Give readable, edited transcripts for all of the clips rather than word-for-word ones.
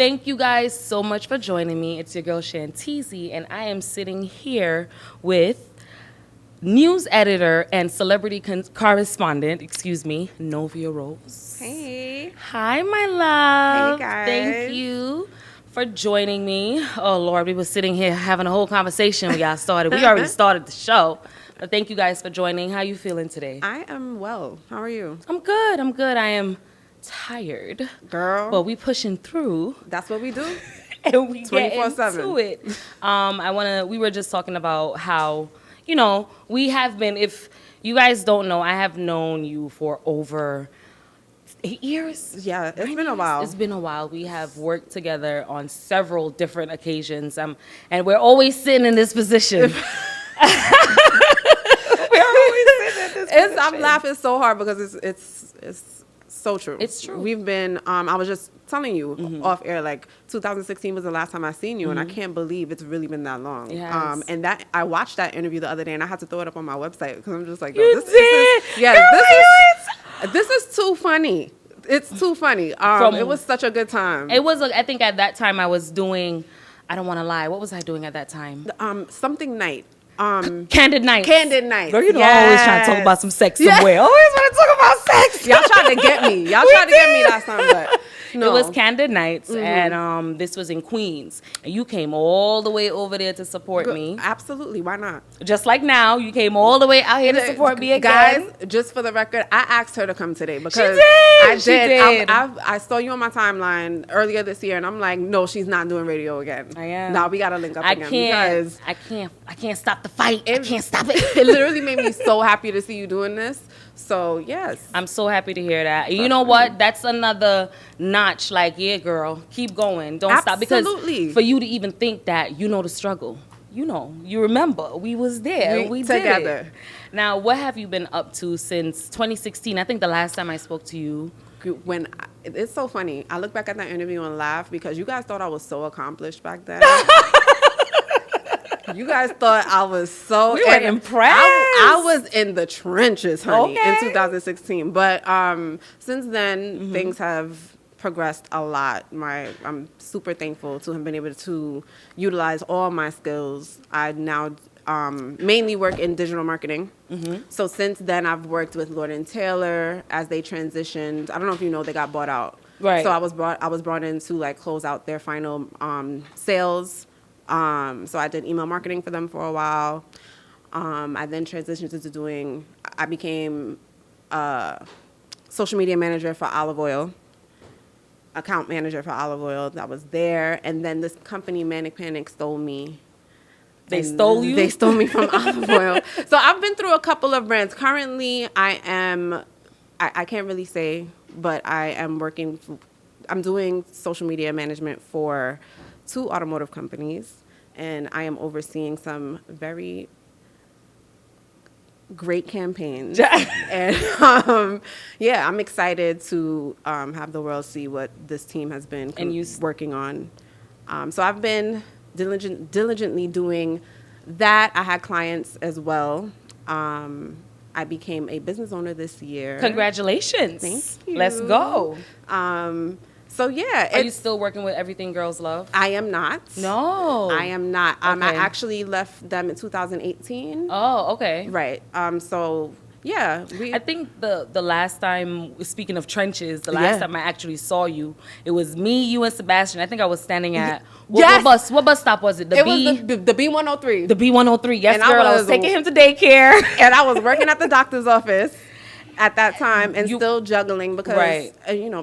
Thank you guys so much for joining me. It's your girl Shantizi, and I am sitting here with news editor and celebrity correspondent, Novia Rose. Hey. Hi, my love. Hey, guys. Thank you for joining me. Oh, Lord, we were sitting here having a whole conversation when y'all started. We already started the show. But thank you guys for joining. How you feeling today? I am well. How are you? I'm good. I am tired. Girl. But we pushing through. That's what we do. And we get 24/7. into it. We were just talking about how, we have been, if you guys don't know, I have known you for over 8 years. Yeah, it's been a while. It's been a while. We have worked together on several different occasions. And we're always sitting in this position. I'm laughing so hard because it's so true. It's true. We've been, I was just telling you off air, like 2016 was the last time I seen you, and I can't believe it's really been that long. Yes. And that I watched that interview the other day, and I had to throw it up on my website because I'm just like, You this did? this is too funny. It's too funny. It was such a good time. It was, I think at that time I was doing, I don't want to lie, what was I doing at that time? Something night. Candid Nights. Candid Nights. Girl, I always trying to talk about some sex somewhere. Always want to talk about sex. Y'all tried to get me. Y'all tried to get me last time, but no. It was Candid Nights, and this was in Queens. And you came all the way over there to support me. Absolutely. Why not? Just like now, you came all the way out here to support me again. Guys, just for the record, I asked her to come today because She did. I saw you on my timeline earlier this year, and I'm like, no, she's not doing radio again. I am. Now we got to link up again because I can't stop the fight. I can't stop it. It literally made me so happy to see you doing this. So, yes. I'm so happy to hear that. You know what? That's another notch. Like, yeah, girl, keep going. Don't stop. Because for you to even think that, the struggle. You remember. We was there. We together. Did it. Now, what have you been up to since 2016? I think the last time I spoke to you. It's so funny. I look back at that interview and laugh because you guys thought I was so accomplished back then. You guys thought I was so... We were impressed. I was in the trenches, honey, in 2016. But since then, things have progressed a lot. I'm super thankful to have been able to utilize all my skills. I now mainly work in digital marketing. So since then, I've worked with Lord & Taylor as they transitioned. I don't know if you know, they got bought out. Right. So I was brought in to close out their final sales. So I did email marketing for them for a while. I then transitioned into I became a social media manager for Olive Oil, account manager for Olive Oil. That was there. And then this company, Manic Panic, stole me. They stole you? They stole me from Olive Oil. So I've been through a couple of brands. Currently, I can't really say, but I am I'm doing social media management for 2 automotive companies. And I am overseeing some very great campaigns. And I'm excited to have the world see what this team has been working on. So I've been diligently doing that. I had clients as well. I became a business owner this year. Congratulations. Thank you. Let's go. So, yeah. Are you still working with Everything Girls Love? I am not. No. I am not. Okay. I actually left them in 2018. Oh, okay. Right. So, yeah. I think the last time, speaking of trenches, the last time I actually saw you, it was me, you, and Sebastian. I think I was standing at... What bus stop was it? It was the B103. The B103. Yes, and girl. I was taking him to daycare. And I was working at the doctor's office at that time and still juggling because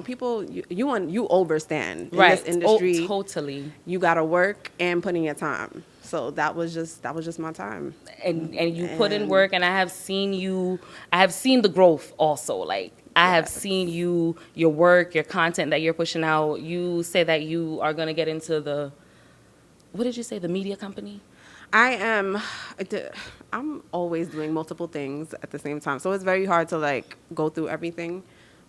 people you overstand in this industry. Totally. You gotta work and put in your time. So that was just my time. And you put in work, and I have seen the growth also. Like I have seen your work, your content that you're pushing out. You say that you are gonna get into what did you say, the media company? I'm always doing multiple things at the same time. So it's very hard to go through everything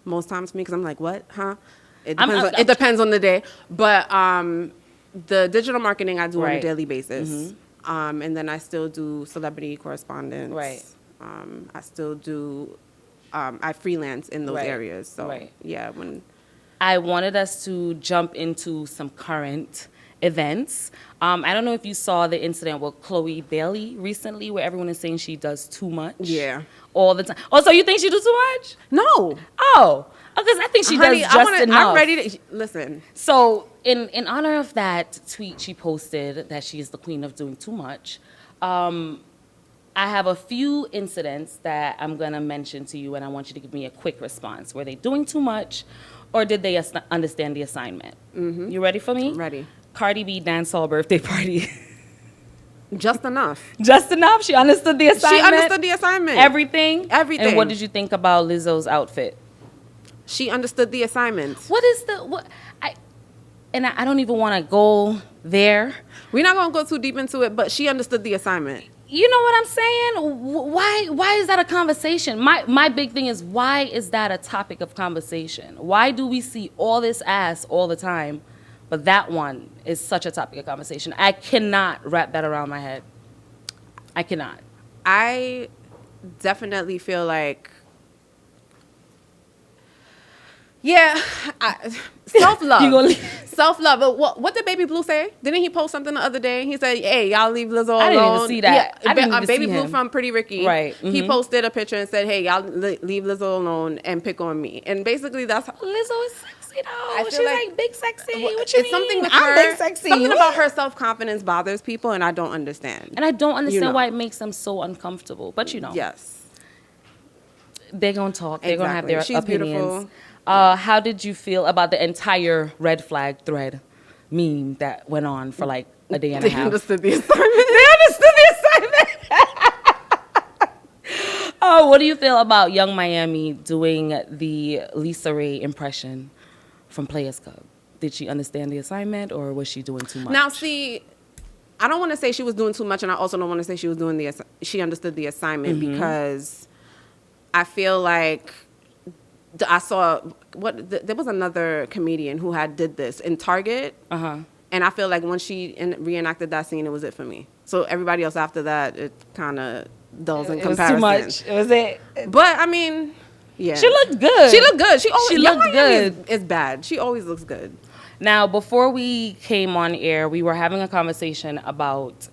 most times for me because I'm like, what? Huh? It depends on the day. But the digital marketing I do on a daily basis. And then I still do celebrity correspondence. Right. I still do, I freelance in those areas. So yeah, I wanted us to jump into some current events. I don't know if you saw the incident with Chloe Bailey recently, where everyone is saying she does too much. Yeah. All the time. Oh, so you think she does too much? No. Oh, because I think she Honey, does just enough. I'm ready to listen. So, in honor of that tweet she posted that she is the queen of doing too much, I have a few incidents that I'm going to mention to you, and I want you to give me a quick response. Were they doing too much, or did they understand the assignment? Mm-hmm. You ready for me? Ready. Cardi B dancehall birthday party. Just enough. Just enough? She understood the assignment? She understood the assignment. Everything? Everything. And what did you think about Lizzo's outfit? She understood the assignment. What is the... what? I don't even want to go there. We're not going to go too deep into it, but she understood the assignment. You know what I'm saying? Why is that a conversation? My big thing is, why is that a topic of conversation? Why do we see all this ass all the time, but that one is such a topic of conversation? I cannot wrap that around my head. I cannot. I definitely feel like, yeah, self-love. Self-love. But what did Baby Blue say? Didn't he post something the other day? He said, hey, y'all leave Lizzo alone. I didn't even see that. Yeah, I didn't even Baby see Blue him. from Pretty Ricky. Right. Mm-hmm. He posted a picture and said, hey, y'all leave Lizzo alone and pick on me. And basically that's... Lizzo is sexy, though. She's like like big sexy. What you it's mean? something with I'm her, big sexy. something about her self-confidence bothers people, and I don't understand. And I don't understand You know. why it makes them so uncomfortable. But you know. Yes. They're going to talk. They're going to have their She's opinions. beautiful. How did you feel about the entire red flag thread meme that went on for like a day and a They half? understood the assignment. They understood the assignment. Oh, what do you feel about Young Miami doing the Lisa Ray impression from Players Club? Did she understand the assignment, or was she doing too much? Now, see, I don't want to say she was doing too much, and I also don't want to say she understood the assignment, because I feel like I saw there was another comedian who did this in Target, and I feel like when she reenacted that scene, it was it for me. So everybody else after that, it kind of dulls in comparison. It was too much. It was it. But I mean, yeah, She looked good. She looked good. She looked Miami good. Is bad. She always looks good. Now, before we came on air, we were having a conversation about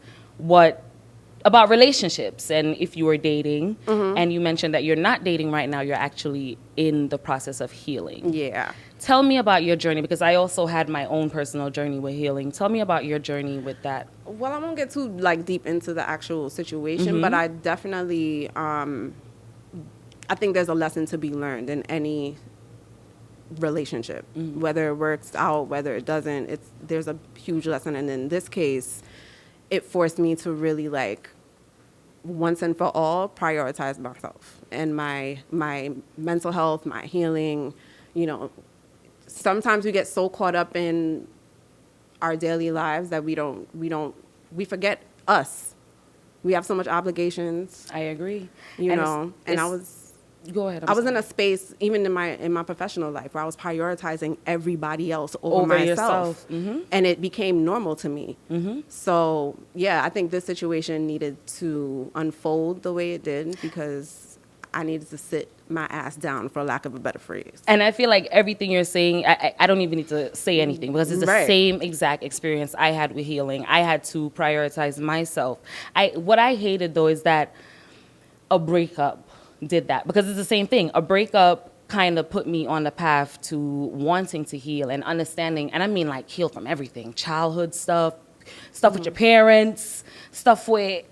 about relationships and if you were dating, and you mentioned that you're not dating right now, you're actually in the process of healing. Yeah. Tell me about your journey, because I also had my own personal journey with healing. Tell me about your journey with that. Well, I won't get too deep into the actual situation, but I definitely I think there's a lesson to be learned in any relationship, whether it works out, whether it doesn't. There's a huge lesson, and in this case, it forced me to really once and for all prioritize myself and my mental health, my healing. Sometimes we get so caught up in our daily lives that we forget us. We have so much obligations. I agree. Go ahead. I was in a space, even in my professional life, where I was prioritizing everybody else over myself. And it became normal to me. So, yeah, I think this situation needed to unfold the way it did, because I needed to sit my ass down, for lack of a better phrase. And I feel like everything you're saying, I don't even need to say anything, because it's the same exact experience I had with healing. I had to prioritize myself. What I hated, though, is that a breakup did that, because it's the same thing. A breakup kind of put me on the path to wanting to heal and understanding, and I mean heal from everything. Childhood stuff with your parents, stuff with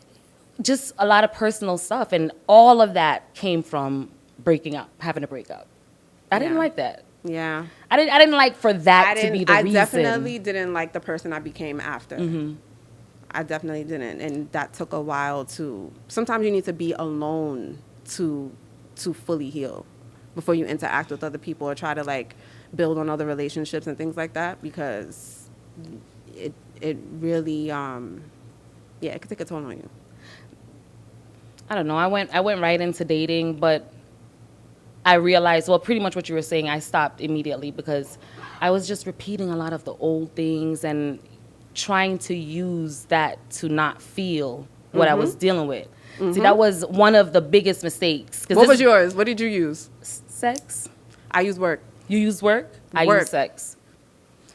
just a lot of personal stuff, and all of that came from breaking up, having a breakup. I didn't like that. Yeah. I didn't like for that to be the reason. I definitely didn't like the person I became after. I definitely didn't, and that took a while to. Sometimes you need to be alone to fully heal before you interact with other people or try to build on other relationships and things like that, because it really it could take a toll on you. I don't know. I went right into dating, but I realized, well, pretty much what you were saying, I stopped immediately, because I was just repeating a lot of the old things and trying to use that to not feel what I was dealing with. See, that was one of the biggest mistakes. What was yours? What did you use? Sex. I use work. You use work? I Work. use sex.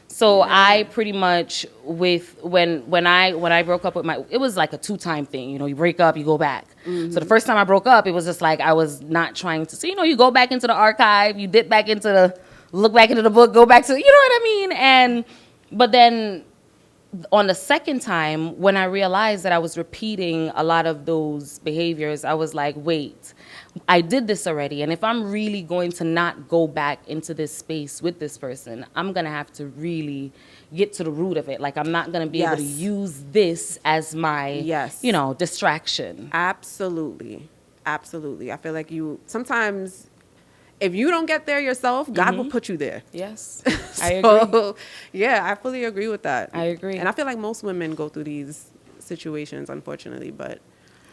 So I pretty much when I broke up with it was like a 2-time thing. You know, you break up, you go back. So the first time I broke up, it was just like I was not trying to. So you go back into the archive, you dip back into look back into the book, go back to what I mean. But then on the second time, when I realized that I was repeating a lot of those behaviors, I was like, wait, I did this already. And if I'm really going to not go back into this space with this person, I'm going to have to really get to the root of it. Like, I'm not going to be able to use this as my, distraction. Absolutely. Absolutely. I feel like sometimes if you don't get there yourself, God will put you there. Yes, I agree. Yeah, I fully agree with that. I agree. And I feel like most women go through these situations, unfortunately, but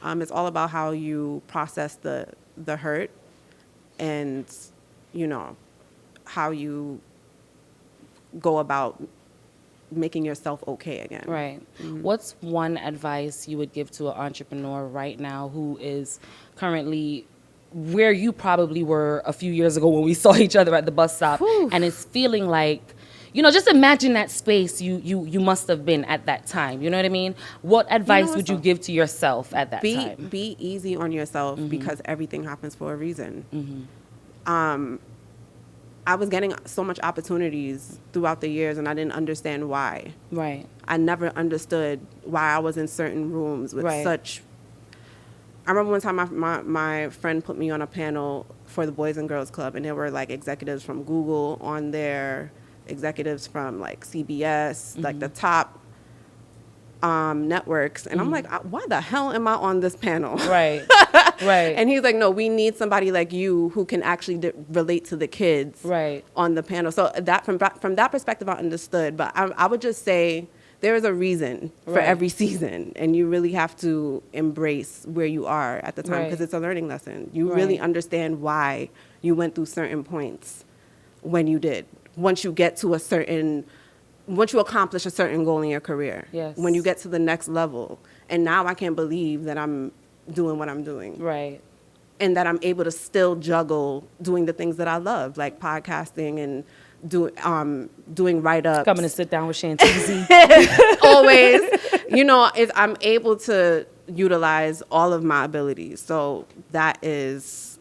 it's all about how you process the hurt and, how you go about making yourself okay again. Right. What's one advice you would give to an entrepreneur right now who is currently where you probably were a few years ago when we saw each other at the bus stop, and it's feeling like, just imagine that space you must have been at that time. You know what I mean? What advice would you give to yourself at that time? Be easy on yourself because everything happens for a reason. I was getting so much opportunities throughout the years, and I didn't understand why. Right. I never understood why I was in certain rooms with such. I remember one time my friend put me on a panel for the Boys and Girls Club, and there were like executives from Google on there, executives from like CBS, like the top networks. And I'm like, why the hell am I on this panel? Right, right. And he's like, no, we need somebody like you who can actually relate to the kids on the panel. So that from that perspective, I understood. But I would just say, there is a reason for every season, and you really have to embrace where you are at the time because it's a learning lesson. You really understand why you went through certain points when you did. Once you accomplish a certain goal in your career, when you get to the next level, and now I can't believe that I'm doing what I'm doing. Right. And that I'm able to still juggle doing the things that I love, like podcasting and doing write-ups. Coming to sit down with Shantizi. Always. I'm able to utilize all of my abilities. So that is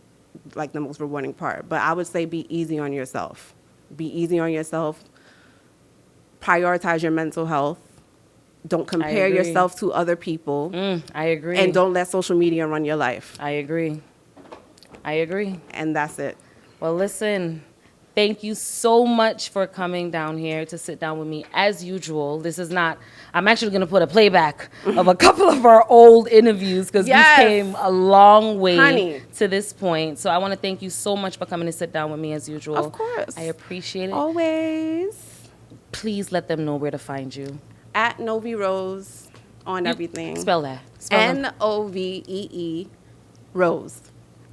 like the most rewarding part. But I would say be easy on yourself. Be easy on yourself. Prioritize your mental health. Don't compare yourself to other people. I agree. And don't let social media run your life. I agree. And that's it. Well, listen. Thank you so much for coming down here to sit down with me. As usual, I'm actually going to put a playback of a couple of our old interviews because we came a long way to this point. So I want to thank you so much for coming to sit down with me as usual. Of course. I appreciate it. Always. Please let them know where to find you. At Novi Rose on everything. Spell that. Novee Rose.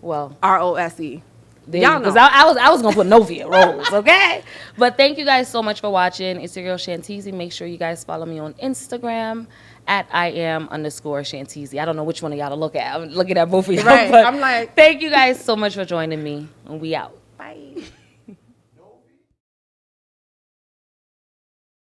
Well. ROSE. Y'all know. Because I was gonna put Novia Rose, okay? But thank you guys so much for watching. It's your girl Shantizi. Make sure you guys follow me on Instagram at @Iam_Shantizi. I don't know which one of y'all to look at. I'm looking at both of y'all. Right. But I'm like, thank you guys so much for joining me, and we out. Bye.